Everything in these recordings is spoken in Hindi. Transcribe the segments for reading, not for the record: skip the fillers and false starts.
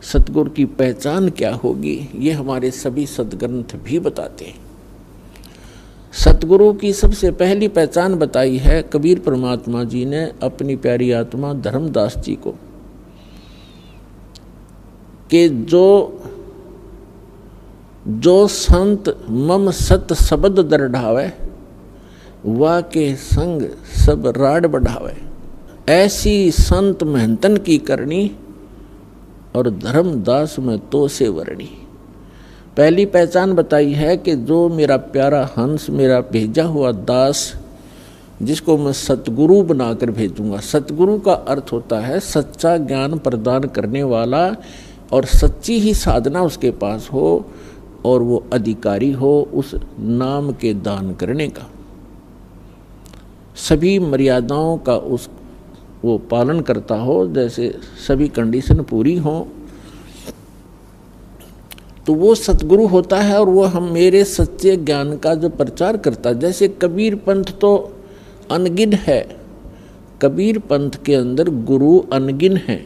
सतगुरु की पहचान क्या होगी, ये हमारे सभी सदग्रंथ भी बताते हैं। सतगुरु की सबसे पहली पहचान बताई है कबीर परमात्मा जी ने अपनी प्यारी आत्मा धर्मदास जी को, कि जो संत मम सत शब्द दरढ़ावे, वा के संग सब राड बढ़ावे। ऐसी संत महंतन की करनी, और धर्मदास में तो से वर्णी। पहली पहचान बताई है कि जो मेरा प्यारा हंस, मेरा भेजा हुआ दास, जिसको मैं सतगुरु बनाकर भेजूंगा। सतगुरु का अर्थ होता है सच्चा ज्ञान प्रदान करने वाला, और सच्ची ही साधना उसके पास हो, और वो अधिकारी हो उस नाम के दान करने का, सभी मर्यादाओं का वो पालन करता हो, जैसे सभी कंडीशन पूरी हो, तो वो सतगुरु होता है। और वो हम मेरे सच्चे ज्ञान का जो प्रचार करता है, जैसे कबीर पंथ तो अनगिन है, कबीर पंथ के अंदर गुरु अनगिन है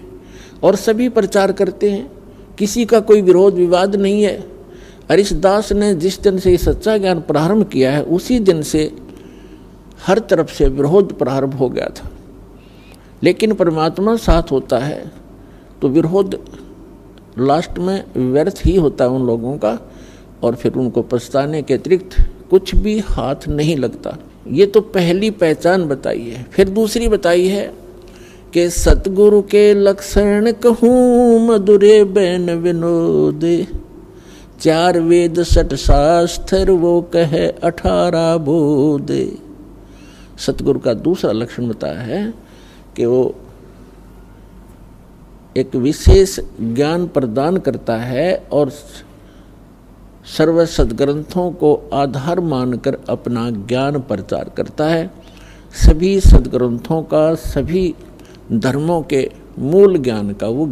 और सभी प्रचार करते हैं, किसी का कोई विरोध विवाद नहीं है। हरिदास ने जिस दिन से सच्चा ज्ञान प्रारंभ किया है, उसी दिन से हर तरफ से विरोध प्रारंभ हो गया था। लेकिन परमात्मा साथ होता है तो विरोध लास्ट में व्यर्थ ही होता है उन लोगों का, और फिर उनको पछताने के अतिरिक्त कुछ भी हाथ नहीं लगता। ये तो पहली पहचान बताई है। फिर दूसरी बताई है कि सतगुरु के लक्षण कहूँ मधुरे बैन विनोद, 4 वेद 6 शास्त्र वो कहे 18 बोध। सतगुरु का दूसरा लक्षण बताया है कि वो एक विशेष ज्ञान प्रदान करता है और सर्व सदग्रंथों को आधार मानकर अपना ज्ञान प्रचार करता है। सभी सदग्रंथों का, सभी धर्मों के मूल ज्ञान का वो